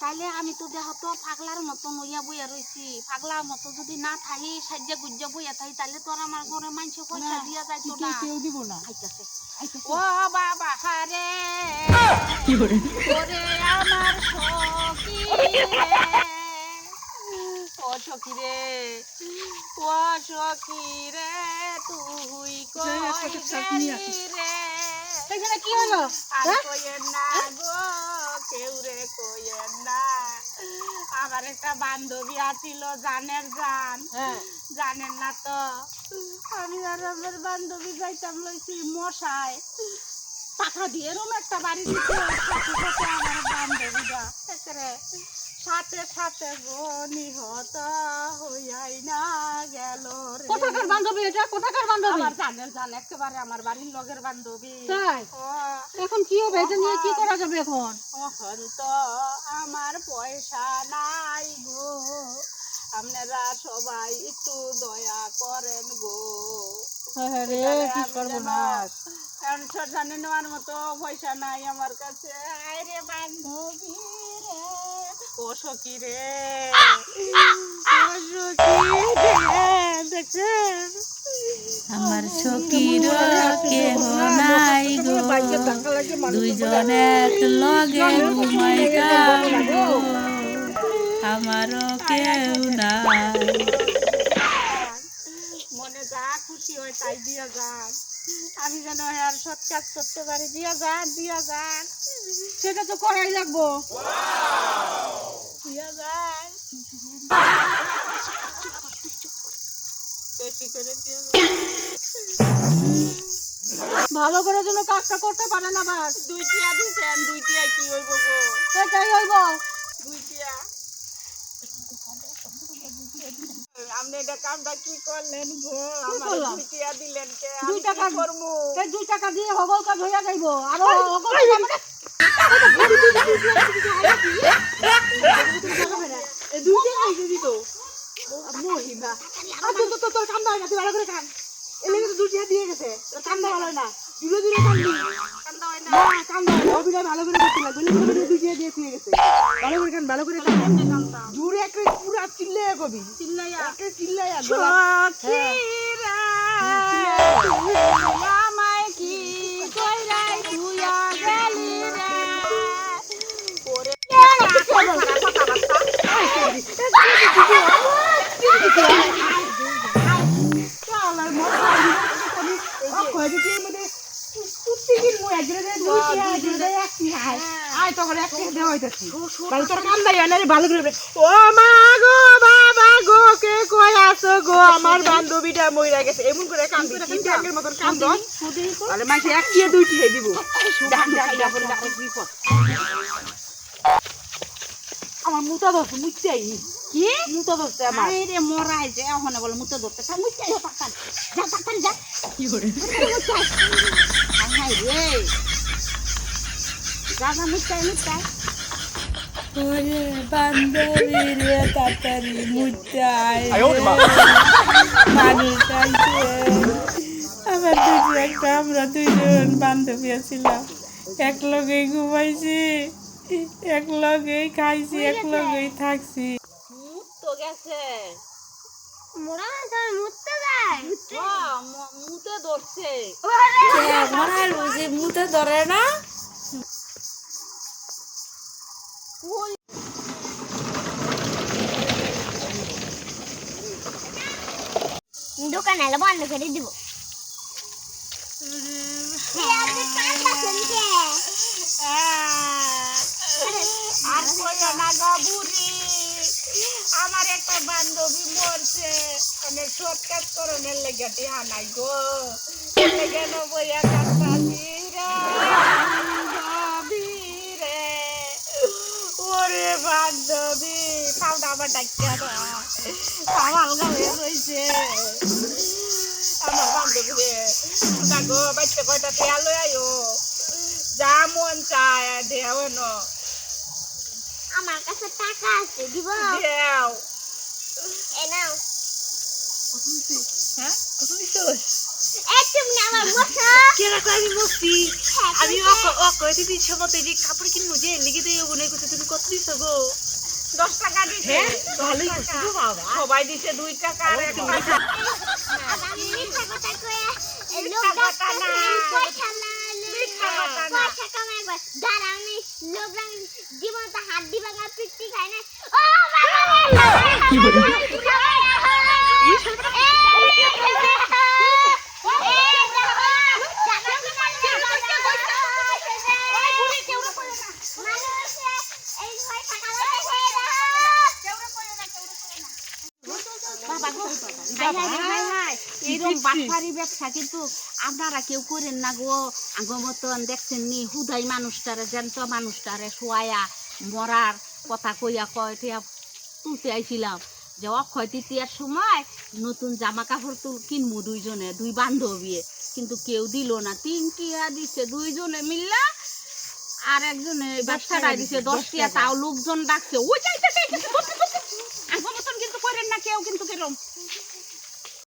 তাইলে আমি তো দেহ তো পাগলার মতো নইয়া বইয়া রইছি। পাগলার মতো যদি না থাকি সাজ্জা গুজ্জা বইয়া থাকি তাহলে তো আর আমার ঘরে মানুষ পয়সা দিয়া যাইতো না। কেউ দিব না। আইতাছে ও বাবা হারে ওরে আমার সখী রে, ও সখী রে, ও সখী রে, তুই কই গেলি রে। এখানে কি হলো? আর কইয়েন না গো, কেউ রে কইয়েন না। আমার একটা বান্ধবী আছিল জানের জান, জানেন না তো। আমি আর আমার বান্ধবী যাইতাম লইছি মশায় পাখা দিয়ে এরম একটা বাড়ি দিতে সাথে সাথে আমার বান্ধবীরা একেবারে সাথে সাথে গো নিহত হইয়াই না গেল রে। কোথাকার বান্ধবী এটা? কোথাকার বান্ধবী? আমার জানের জান, একেবারে আমার বাড়ির লগের বান্ধবী। তাই? এখন কি হবে? এটা নিয়ে কি করা যাবে এখন? এখন তো আমার পয়সা নাই গো, আপনারা সবাই একটু দয়া করেন গো। রে কি করবো না? জানি নেওয়ার মতো পয়সা নাই আমার কাছে। আরে বান্ধবী রে, ও সখী রে, ও সখী রে, দেখছেন আমার সখীর কেহ নাই গো, দুইজন এক লগে ঘুমাইতাম গো, আমারও কেউ নাই। মনে যা খুশি হয় তাই দিয়া যান, আমি যেন আর সৎ কাজ করতে পারি। দিয়া যান, দিয়া যান, সেটা তো করাই লাগবো। দিয়া যান, বেশি করে দিয়া যান। ভালো করে যেন কাজটা করতে পারে না বাস। 2 টিয়া দিছেন, 2 টিয়া কি হইব গো? এটাই হইব। 2 টিয়া আপনি এটা কামটা কি করলেন গো? আমার 2 টিয়া দিলেন কে? 2 টাকা করবো? এই 2 টাকা দিয়ে হবল কাজ হইয়া যাইব। আর অগল মানে এই 2 টাকা দিয়ে দিত মহিমা। তো তোর কাম দাও না, তুই ভালো করে কাম। এলে তো 2 টাকা দিয়ে গেছে, তোর কাম দাও ভালো না। ধীরে ধীরে কাম দি। কান্দা হয় না? না কাম দাও, অভিনয় ভালো করে করতে লাগবে। বলে 2 টাকা দিয়ে দিয়ে গেছে। ভালো করে কাম, ভালো করে কাম। জোরে একটা পুরা চিল্লায়া কবি। চিল্লাইয়া একটা চিল্লায়া সখী রে, আমায় কি কইরাই তুইয়া গেলি রে। ওরে আমার বান্ধবীটা মইরা গেছে এমন করে কান্দি ট্যাঙ্কের মতন কান্দ তাহলে মাসে 1 টিয়া 2 টিয়া দিব। আমার মুতা ধরছে মুইতাই কি মুতা ধরছে আমার। রে মরাই যে ওখানে বলে মুতে ধরতে তা মুইতাই পাকান যা পাকান যা কি করে হাই রে যা যা মুইতাই মুইতাই ওরে বান্ধবী রে, তাড়াতাড়ি মুইতাই মানুষ আইছে। আমার আমরা 2জন বান্ধবী ছিলাম, এক লগেই ঘুমাইছি, এক লগেই খাইছি, এক লগেই থাকছি। মুত তো গেছে মোরা তো মুততে যায়। মুতে ধরছে মরার বুঝি মুতে ধরে না। দোকান আলো বন্ধ করে দিব। আর কইও না গো বুড়ি, আমার একটা বান্ধবী মরছে, অনেক সৎ কাজ করণের লেগে টিহা নাই গো, লেগে বইয়া কাঁদতাছি রে বান্ধবী রে। ওরে বান্ধবী পাউডা আবার ডাকিয়া না আমার গায়ে রয়েছে আমার বান্ধবী রে। না গো বাচ্চা কয়টা টিয়া লই আইও, যা মন চায় দেও না। আমার কাছে টাকা আছে, দিব? দেও এ নাও। হ্যাঁ এই তুমি আমার মশা কেরা কই আমি মস্তি আমি কই দিদি সমতে যে কাপড় কিনবো যে লিখে দেই ওগুনে কইতে তুমি কত দিছো গো 10 টাকা দিছে ভালোই করছো গো বাবা সবাই দিছে 2 টাকা আর 1 টাকা আমি মিথ্যা কথা কইয়া এই লোক মিথ্যা কথা না। পয়সা না মিথ্যা কথা না। পয়সা কামাই একবার দাঁড়া আমি লোক জীবন তো হাড্ডি ভাঙা পিটি খাই না ও এরকম বাটপারি ব্যবসা কিন্তু আপনারা কেউ করেন না গো। আগো মতন দেখছেন নি হুদাই মানুষটারে জ্যান্ত মানুষটারে শোয়া মরার কথা কইয়া কয়টা তুলতে আইছিলাম যে অক্ষয় তৃতীয়ার সময় নতুন জামা কাপড় কিনবো দুইজনে, 2 বান্ধবী, কিন্তু কেউ দিল না। 3 টিয়া দিছে দুইজনে মিল্লা, আর একজনে ব্যবসাটা দিছে 10 টিয়া, তাও লোকজন ডাকছে ওই যাইতেছে। আগো মতন কিন্তু করেন না কেউ, কিন্তু কেরম